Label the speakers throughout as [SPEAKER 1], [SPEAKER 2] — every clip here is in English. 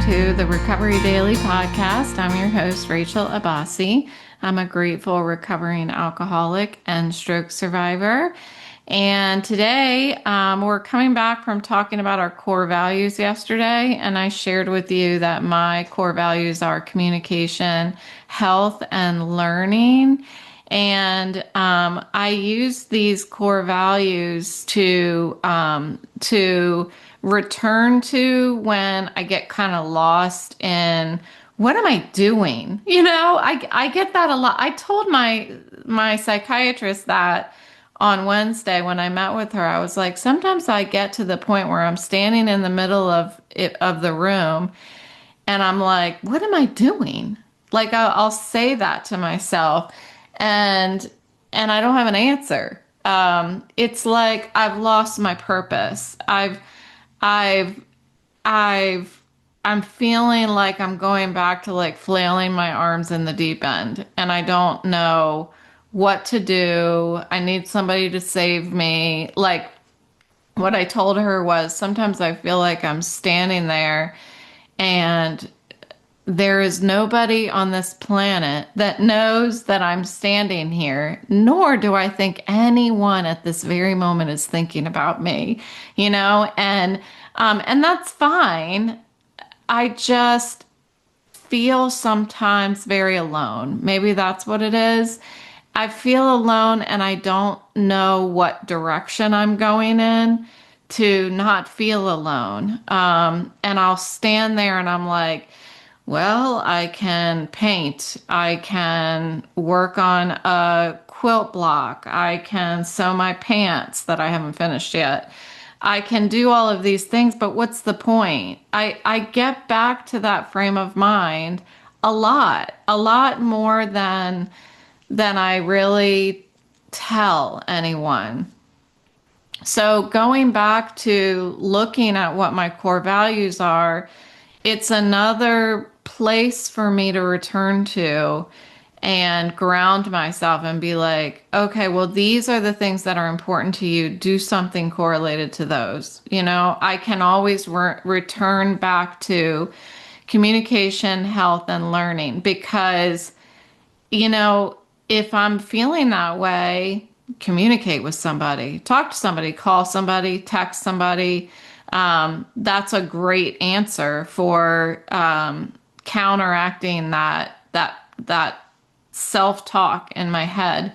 [SPEAKER 1] to the Recovery Daily Podcast. I'm your host, Rachel Abbasi. I'm a grateful recovering alcoholic and stroke survivor. And today we're coming back from talking about our core values yesterday. And I shared with you that my core values are communication, health, and learning. And I use these core values to return to when I get kind of lost in what am I doing? I get that a lot. I told my psychiatrist that on Wednesday when I met with her. I was like, sometimes I get to the point where I'm standing in the middle of the room and I'm like, what am I doing? Like I'll say that to myself and I don't have an answer. It's like I've lost my purpose. I've, I'm feeling like I'm going back to like flailing my arms in the deep end and I don't know what to do. I need somebody to save me. Like what I told her was sometimes I feel like I'm standing there and there is nobody on this planet that knows that I'm standing here, nor do I think anyone at this very moment is thinking about me, and that's fine. I just feel sometimes very alone. Maybe that's what it is. I feel alone and I don't know what direction I'm going in to not feel alone. And I'll stand there and I'm like, well, I can paint. I can work on a quilt block. I can sew my pants that I haven't finished yet. I can do all of these things, but what's the point? I get back to that frame of mind a lot more than I really tell anyone. So going back to looking at what my core values are, it's another place for me to return to and ground myself and be like, okay, well, these are the things that are important to you. Do something correlated to those. I can always return back to communication, health, and learning because, if I'm feeling that way, communicate with somebody, talk to somebody, call somebody, text somebody. That's a great answer for counteracting that self-talk in my head.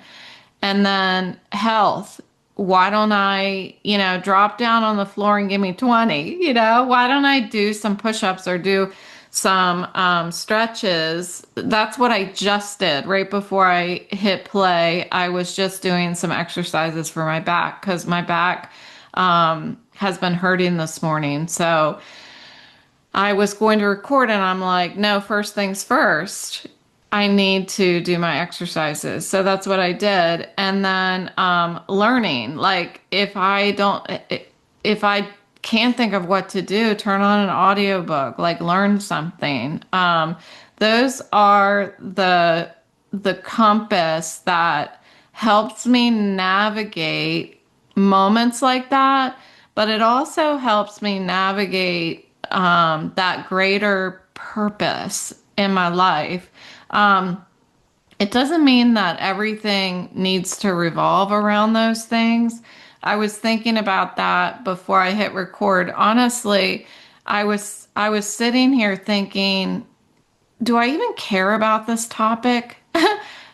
[SPEAKER 1] And then health. Why don't I, drop down on the floor and give me 20? Why don't I do some push-ups or do some stretches? That's what I just did right before I hit play. I was just doing some exercises for my back because my back has been hurting this morning. So I was going to record and I'm like, no, first things first. I need to do my exercises. So that's what I did. And then learning, like if I can't think of what to do, turn on an audiobook, like learn something. Those are the compass that helps me navigate moments like that, but it also helps me navigate that greater purpose in my life. It doesn't mean that everything needs to revolve around those things. I was thinking about that before I hit record. Honestly, I was sitting here thinking, do I even care about this topic?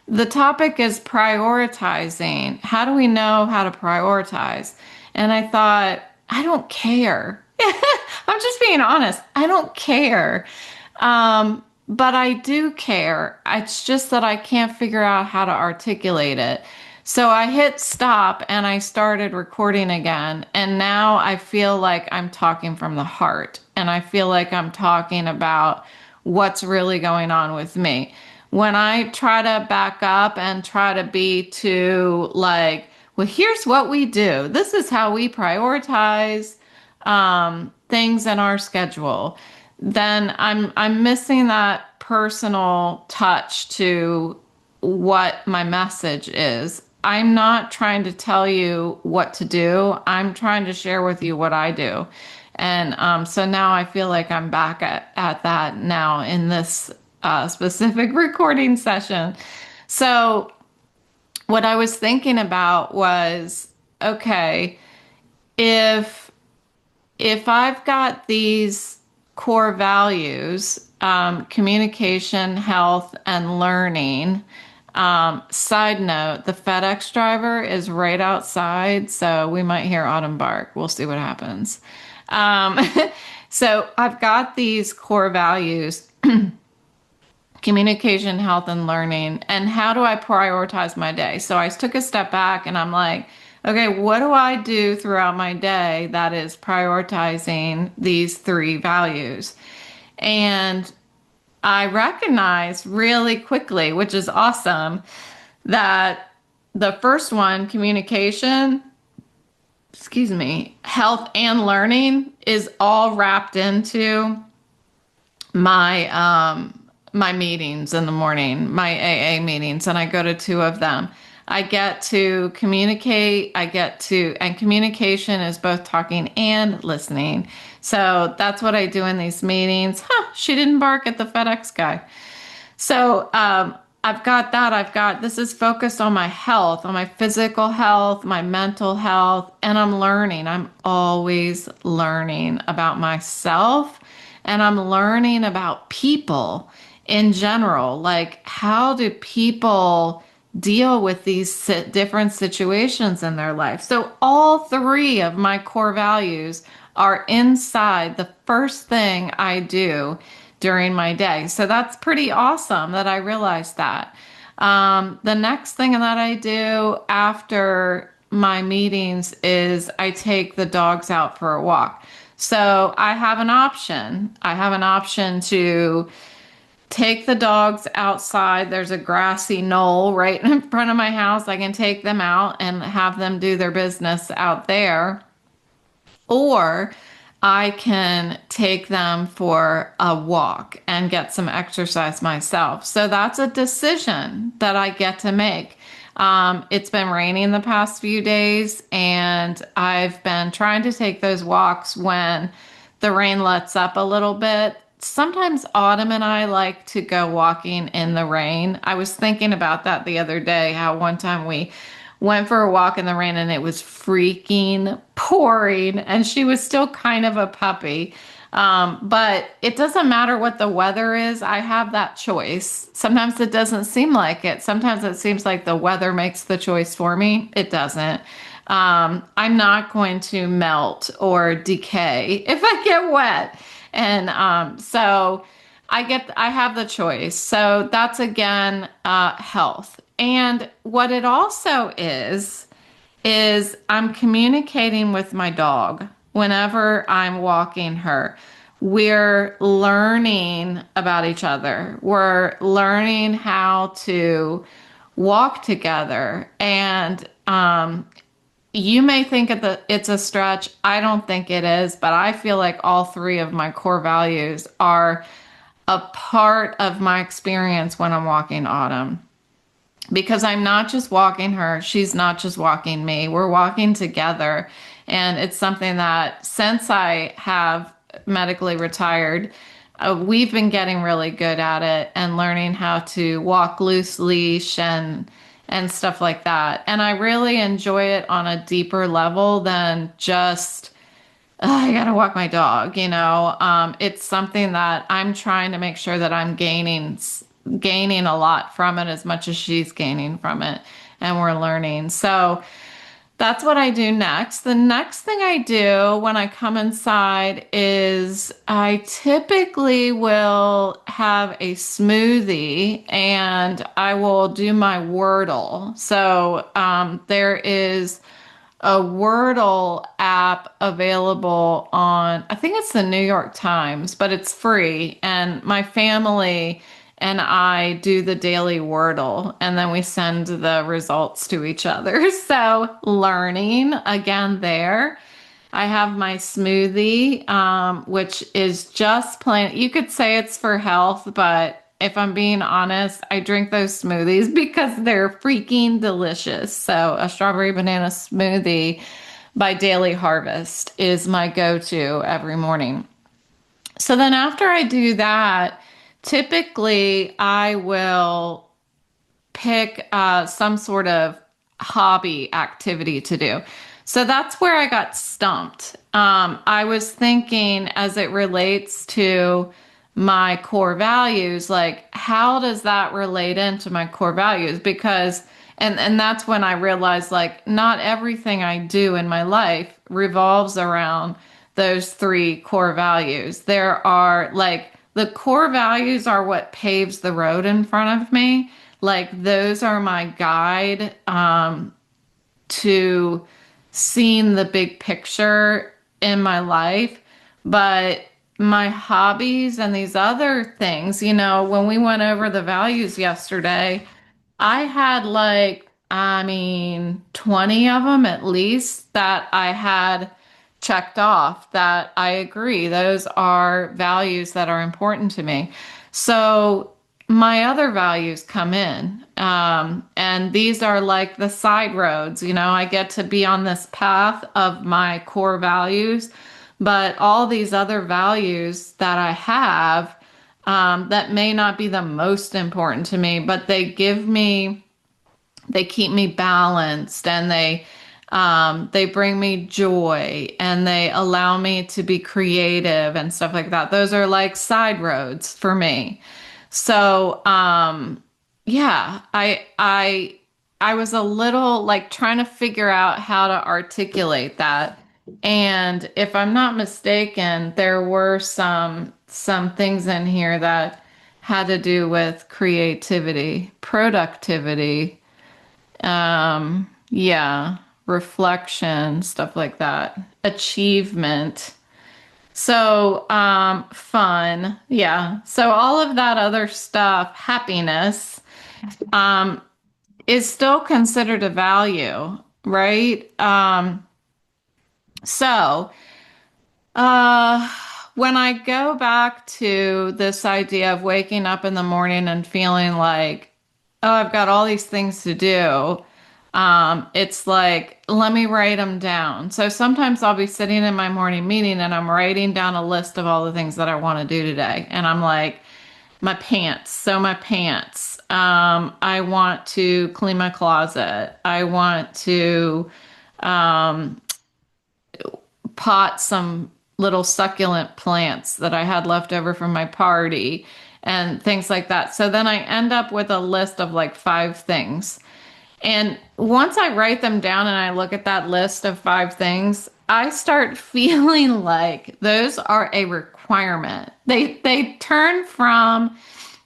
[SPEAKER 1] The topic is prioritizing. How do we know how to prioritize? And I thought, I don't care. I'm just being honest. I don't care. But I do care. It's just that I can't figure out how to articulate it. So I hit stop and I started recording again. And now I feel like I'm talking from the heart. And I feel like I'm talking about what's really going on with me. When I try to back up and try to be too like, well, here's what we do. This is how we prioritize things in our schedule. Then I'm missing that personal touch to what my message is. I'm not trying to tell you what to do. I'm trying to share with you what I do. And so now I feel like I'm back at that now in this specific recording session. So what I was thinking about was, okay, if I've got these core values, communication, health, and learning. Side note, the FedEx driver is right outside, so we might hear Autumn bark. We'll see what happens. Um, so I've got these core values, communication, health, and learning. And how do I prioritize my day? So I took a step back and I'm like, okay, what do I do throughout my day that is prioritizing these three values? And I recognized really quickly, which is awesome, that the first one, communication, excuse me, health and learning, is all wrapped into my my meetings in the morning, my AA meetings, and I go to two of them. I get to communicate, and communication is both talking and listening. So that's what I do in these meetings. Huh, she didn't bark at the FedEx guy. So I've got that. This is focused on my health, on my physical health, my mental health, and I'm learning. I'm always learning about myself, and I'm learning about people in general. Like, how do people deal with these different situations in their life? So all three of my core values are inside the first thing I do during my day. So that's pretty awesome that I realized that. The next thing that I do after my meetings is I take the dogs out for a walk. So I have an option. I have an option to take the dogs outside. There's a grassy knoll right in front of my house. I can take them out and have them do their business out there. Or I can take them for a walk and get some exercise myself. So that's a decision that I get to make. It's been raining the past few days, and I've been trying to take those walks when the rain lets up a little bit. Sometimes Autumn and I like to go walking in the rain. I was thinking about that the other day, how one time we went for a walk in the rain and it was freaking pouring, and she was still kind of a puppy. But it doesn't matter what the weather is. I have that choice. Sometimes it doesn't seem like it. Sometimes it seems like the weather makes the choice for me. It doesn't. I'm not going to melt or decay if I get wet. And so I have the choice. So that's again, health. And what it also is I'm communicating with my dog whenever I'm walking her. We're learning about each other. We're learning how to walk together. And you may think it's a stretch. I don't think it is, but I feel like all three of my core values are a part of my experience when I'm walking Autumn. Because I'm not just walking her, she's not just walking me. We're walking together. And it's something that since I have medically retired, we've been getting really good at it and learning how to walk loose leash and stuff like that. And I really enjoy it on a deeper level than just, "Oh, I gotta walk my dog," you know. It's something that I'm trying to make sure that I'm gaining a lot from it as much as she's gaining from it, and we're learning. So that's what I do next. The next thing I do when I come inside is I typically will have a smoothie and I will do my Wordle. So there is a Wordle app available on, I think it's the New York Times, but it's free. And my family and I do the daily Wordle, and then we send the results to each other. So learning again there. I have my smoothie, which is just plain. You could say it's for health, but if I'm being honest, I drink those smoothies because they're freaking delicious. So a strawberry banana smoothie by Daily Harvest is my go-to every morning. So then after I do that, typically I will pick some sort of hobby activity to do. So that's where I got stumped. I was thinking as it relates to my core values, like how does that relate into my core values? Because and that's when I realized like not everything I do in my life revolves around those three core values. There are like the core values are what paves the road in front of me. Like those are my guide to seeing the big picture in my life. But my hobbies and these other things, when we went over the values yesterday, I had like, I mean, 20 of them at least that I had checked off that I agree. Those are values that are important to me. So my other values come in. And these are like the side roads. I get to be on this path of my core values, but all these other values that I have that may not be the most important to me, but they keep me balanced and they bring me joy and they allow me to be creative and stuff like that. Those are like side roads for me. So, yeah, I was a little like trying to figure out how to articulate that. And if I'm not mistaken, there were some things in here that had to do with creativity, productivity, yeah, reflection, stuff like that, achievement. So, fun. Yeah. So all of that other stuff, happiness, um, is still considered a value, right? So, uh, when I go back to this idea of waking up in the morning and feeling like, oh, I've got all these things to do, it's like, let me write them down. So sometimes I'll be sitting in my morning meeting and I'm writing down a list of all the things that I want to do today. And I'm like, my pants. So my pants. I want to clean my closet. I want to pot some little succulent plants that I had left over from my party and things like that. So then I end up with a list of like 5 things. And once I write them down and I look at that list of 5 things, I start feeling like those are a requirement. They turn from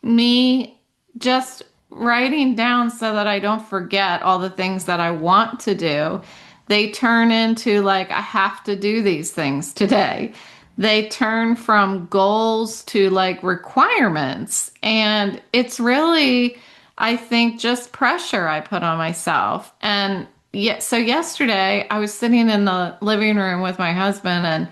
[SPEAKER 1] me just writing down so that I don't forget all the things that I want to do. They turn into like, I have to do these things today. They turn from goals to like requirements. And it's really, I think, just pressure I put on myself. And yet, so yesterday I was sitting in the living room with my husband and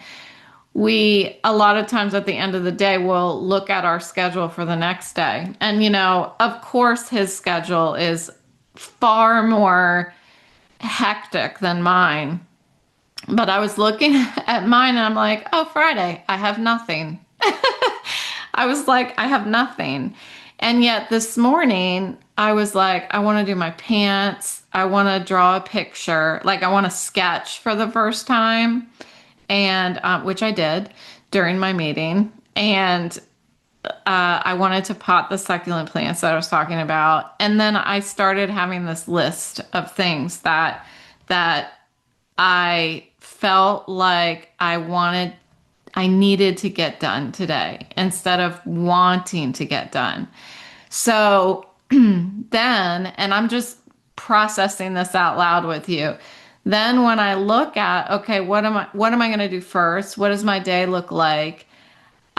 [SPEAKER 1] we a lot of times at the end of the day we'll look at our schedule for the next day. And of course his schedule is far more hectic than mine. But I was looking at mine and I'm like, oh, Friday, I have nothing. I was like, I have nothing. And yet this morning, I was like, I want to do my pants. I want to draw a picture. Like, I want to sketch for the first time, and which I did during my meeting. And I wanted to pot the succulent plants that I was talking about. And then I started having this list of things that I felt like I needed to get done today instead of wanting to get done. So then, and I'm just processing this out loud with you. Then when I look at, okay, what am I going to do first? What does my day look like?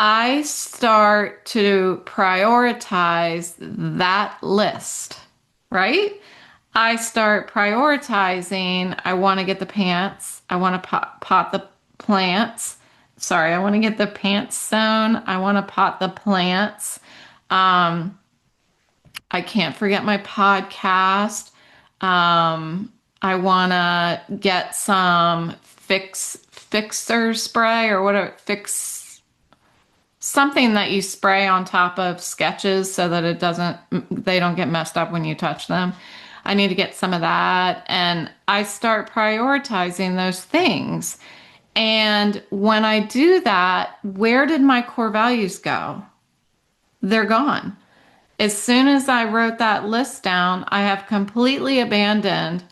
[SPEAKER 1] I start to prioritize that list, right? I start prioritizing, I want to get the pants. I want to pot the plants. Sorry, I want to get the pants sewn. I want to pot the plants. I can't forget my podcast. I want to get some fixer spray or whatever, something that you spray on top of sketches so that they don't get messed up when you touch them. I need to get some of that. And I start prioritizing those things. And when I do that, where did my core values go? They're gone. As soon as I wrote that list down, I have completely abandoned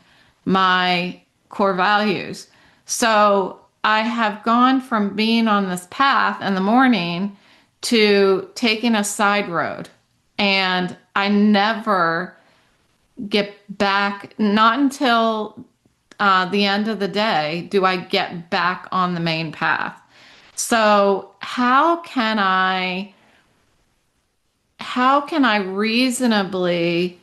[SPEAKER 1] my core values. So I have gone from being on this path in the morning to taking a side road. And I never get back, not until the end of the day, do I get back on the main path. So how can I reasonably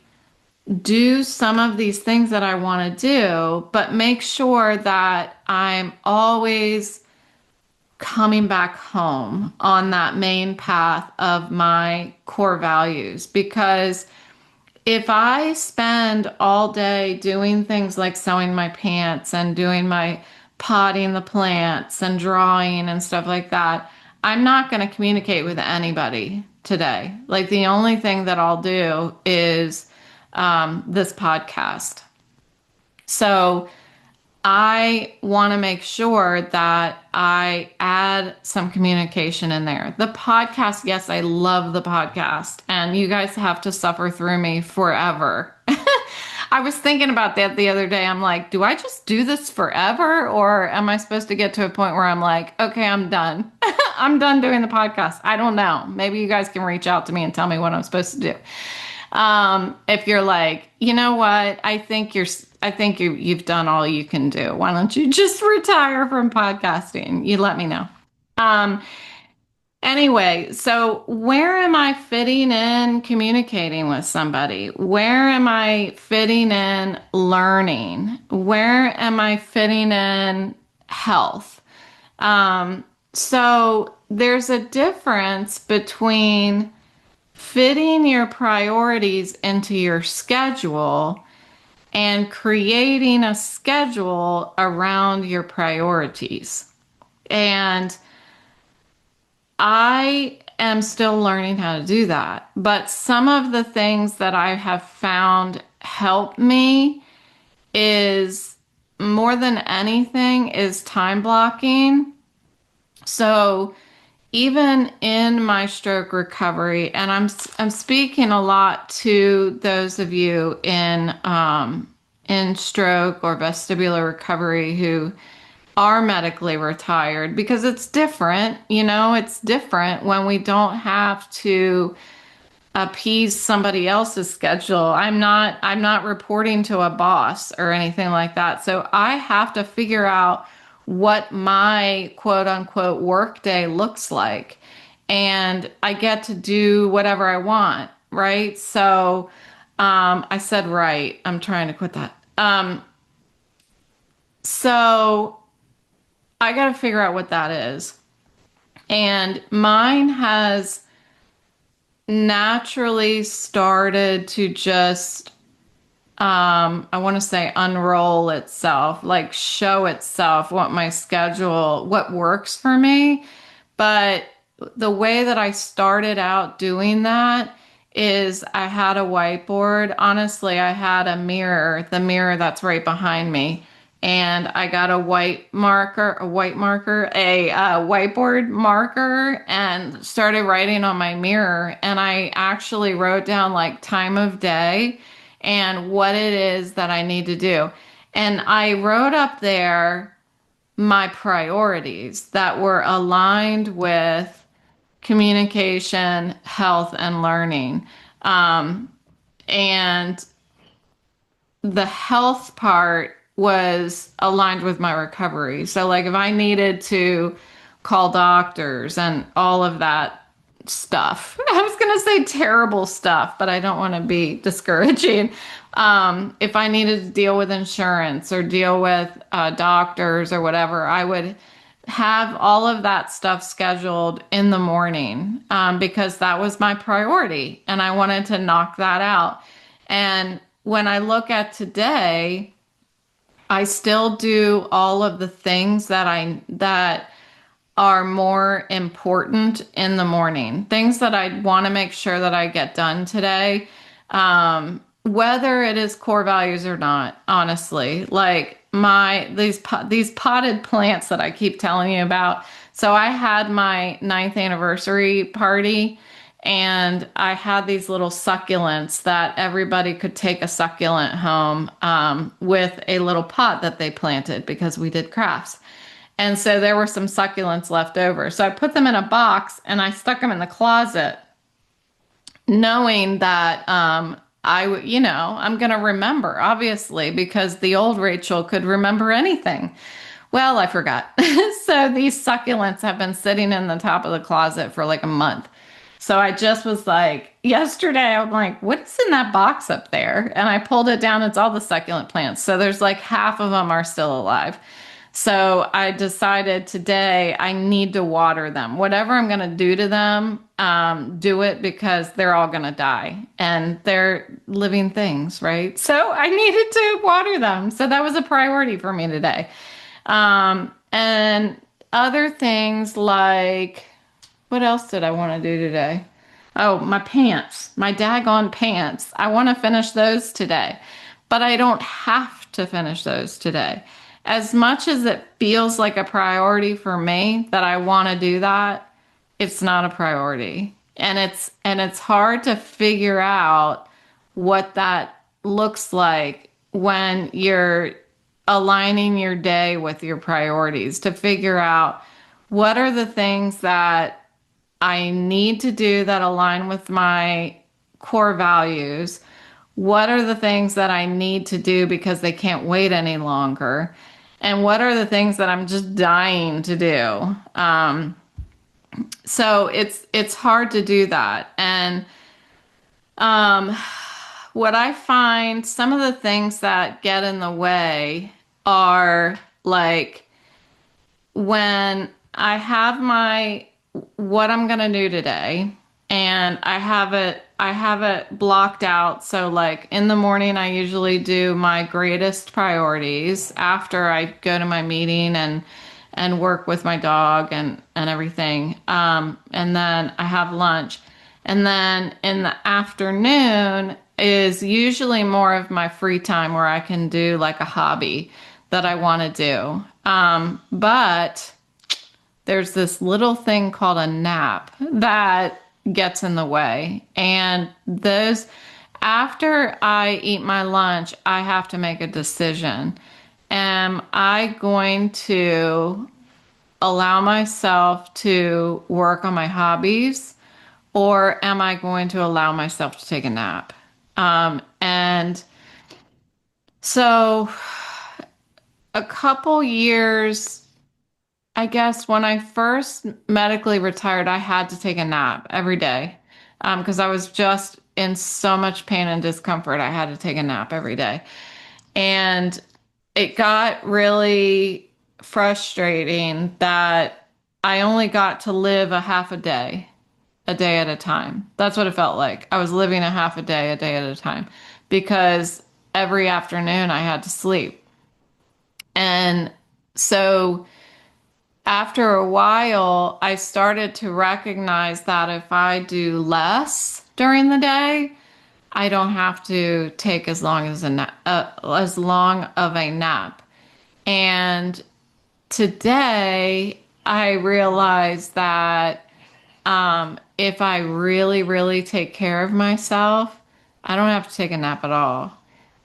[SPEAKER 1] do some of these things that I want to do, but make sure that I'm always coming back home on that main path of my core values? Because if I spend all day doing things like sewing my pants and doing my potting the plants and drawing and stuff like that, I'm not going to communicate with anybody today. Like the only thing that I'll do is this podcast. So I want to make sure that I add some communication in there. The podcast, yes, I love the podcast, and you guys have to suffer through me forever. I was thinking about that the other day. I'm like, do I just do this forever? Or am I supposed to get to a point where I'm like, okay, I'm done. I'm done doing the podcast. I don't know. Maybe you guys can reach out to me and tell me what I'm supposed to do. If you're like, you know what, you've done all you can do. Why don't you just retire from podcasting? You let me know. Um, anyway, so where am I fitting in communicating with somebody? Where am I fitting in learning? Where am I fitting in health? So there's a difference between fitting your priorities into your schedule and creating a schedule around your priorities. And I am still learning how to do that. But some of the things that I have found help me is more than anything is time blocking. So even in my stroke recovery, and I'm speaking a lot to those of you in stroke or vestibular recovery who are medically retired, because it's different. It's different when we don't have to appease somebody else's schedule. I'm not reporting to a boss or anything like that. So I have to figure out what my quote unquote work day looks like. And I get to do whatever I want, right? So I said right. I'm trying to quit that. So I got to figure out what that is. And mine has naturally started to just I want to say unroll itself, like show itself what works for me. But the way that I started out doing that is I had a whiteboard. Honestly, I had the mirror that's right behind me. And I got a whiteboard marker and started writing on my mirror. And I actually wrote down like time of day and what it is that I need to do. And I wrote up there my priorities that were aligned with communication, health, and learning. And the health part was aligned with my recovery. So like if I needed to call doctors and all of that stuff, I was going to say terrible stuff, but I don't want to be discouraging. If I needed to deal with insurance or deal with doctors or whatever, I would have all of that stuff scheduled in the morning because that was my priority and I wanted to knock that out. And when I look at today, I still do all of the things that are more important in the morning. Things that I want to make sure that I get done today. Whether it is core values or not, honestly. Like these potted plants that I keep telling you about. So I had my ninth anniversary party and I had these little succulents that everybody could take a succulent home with a little pot that they planted because we did crafts. And so there were some succulents left over. So I put them in a box and I stuck them in the closet, knowing that I'm going to remember, obviously, because the old Rachel could remember anything. Well, I forgot. So these succulents have been sitting in the top of the closet for like a month. So I just was like, yesterday, I'm like, what's in that box up there? And I pulled it down. It's all the succulent plants. So there's like half of them are still alive. So I decided today I need to water them. Whatever I'm going to do to them, do it because they're all going to die and they're living things, right? So I needed to water them. So that was a priority for me today. And other things like, what else did I want to do today? Oh, my pants, my daggone pants. I want to finish those today, but I don't have to finish those today. As much as it feels like a priority for me that I want to do that, it's not a priority. And it's hard to figure out what that looks like when you're aligning your day with your priorities to figure out what are the things that I need to do that align with my core values. What are the things that I need to do because they can't wait any longer? And what are the things that I'm just dying to do? So it's hard to do that. And um, what I find, some of the things that get in the way are like when I have my what I'm gonna do today and I have it blocked out. So like in the morning I usually do my greatest priorities after I go to my meeting and work with my dog and everything. And then I have lunch. And then in the afternoon is usually more of my free time where I can do like a hobby that I want to do. But there's this little thing called a nap that gets in the way. And those, after I eat my lunch, I have to make a decision. Am I going to allow myself to work on my hobbies or am I going to allow myself to take a nap? And so a couple years, I guess when I first medically retired, I had to take a nap every day because I was just in so much pain and discomfort. I had to take a nap every day. And it got really frustrating that I only got to live a day at a time. That's what it felt like. I was living a day at a time, because every afternoon I had to sleep. And so after a while, I started to recognize that if I do less during the day, I don't have to take as long of a nap. And today, I realize that if I really, really take care of myself, I don't have to take a nap at all.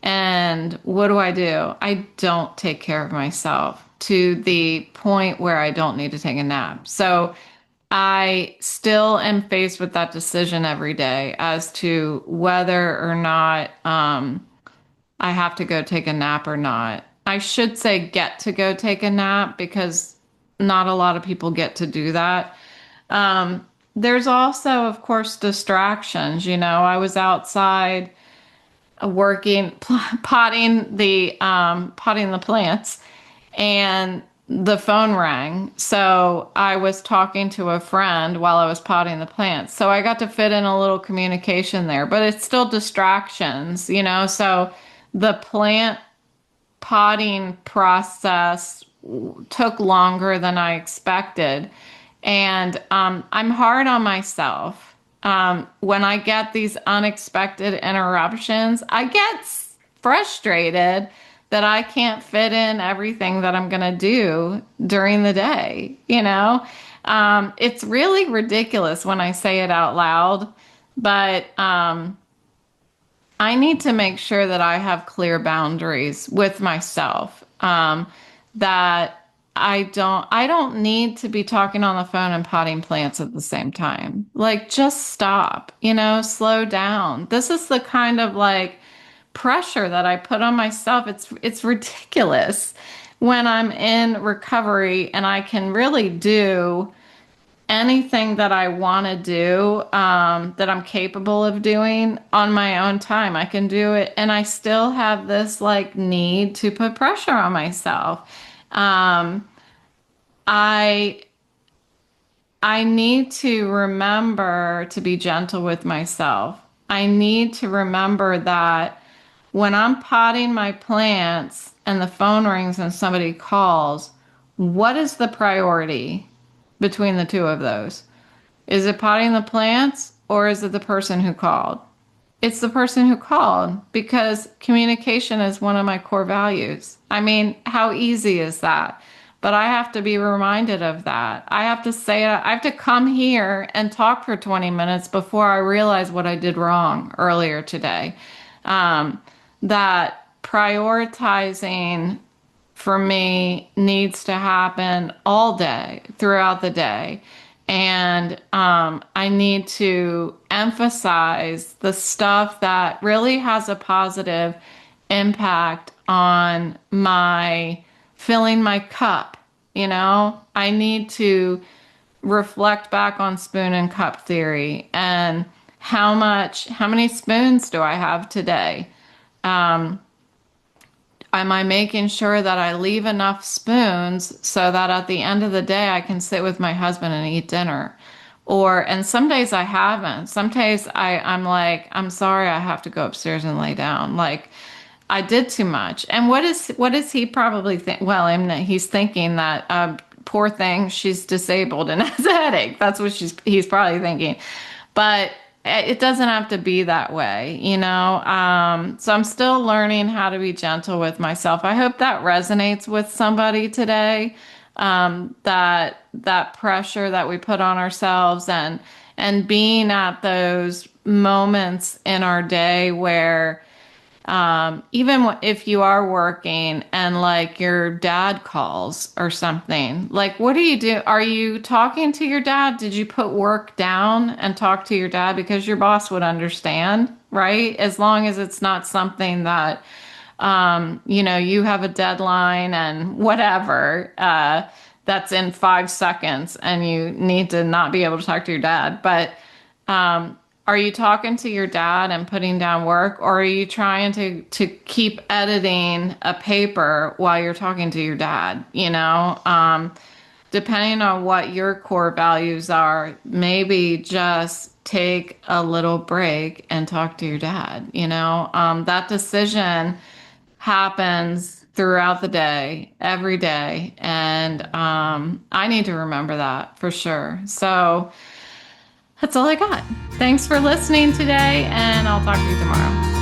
[SPEAKER 1] And what do? I don't take care of myself to the point where I don't need to take a nap. So I still am faced with that decision every day as to whether or not I have to go take a nap or not. I should say get to go take a nap because not a lot of people get to do that. There's also, of course, distractions. I was outside working, potting the plants, and the phone rang. So I was talking to a friend while I was potting the plants. So I got to fit in a little communication there, but it's still distractions. So the plant potting process took longer than I expected. And I'm hard on myself. When I get these unexpected interruptions, I get frustrated that I can't fit in everything that I'm going to do during the day. It's really ridiculous when I say it out loud, but I need to make sure that I have clear boundaries with myself. That I don't need to be talking on the phone and potting plants at the same time. Like, just stop, slow down. This is the kind of like pressure that I put on myself. It's ridiculous when I'm in recovery and I can really do anything that I want to do, that I'm capable of doing on my own time. I can do it. And I still have this like need to put pressure on myself. Um, I, I need to remember to be gentle with myself. I need to remember that when I'm potting my plants and the phone rings and somebody calls, what is the priority between the two of those? Is it potting the plants or is it the person who called? It's the person who called because communication is one of my core values. I mean, how easy is that? But I have to be reminded of that. I have to say, I have to come here and talk for 20 minutes before I realize what I did wrong earlier today. Um, that prioritizing for me needs to happen all day, throughout the day. And I need to emphasize the stuff that really has a positive impact on my filling my cup. I need to reflect back on spoon and cup theory and how many spoons do I have today? Um, Am I making sure that I leave enough spoons so that at the end of the day I can sit with my husband and eat dinner? And some days I haven't. Some days I'm like, I'm sorry, I have to go upstairs and lay down. Like, I did too much. And what is he probably think? Well, he's thinking that poor thing, she's disabled and has a headache. That's what he's probably thinking. But it doesn't have to be that way. So I'm still learning how to be gentle with myself. I hope that resonates with somebody today. That pressure that we put on ourselves and being at those moments in our day where even if you are working and like your dad calls or something, like what do you do? Are you talking to your dad? Did you put work down and talk to your dad? Because your boss would understand, right? As long as it's not something that, you have a deadline and whatever, that's in 5 seconds and you need to not be able to talk to your dad. But, are you talking to your dad and putting down work, or are you trying to keep editing a paper while you're talking to your dad? Depending on what your core values are, maybe just take a little break and talk to your dad. That decision happens throughout the day, every day, and I need to remember that for sure. So that's all I got. Thanks for listening today, and I'll talk to you tomorrow.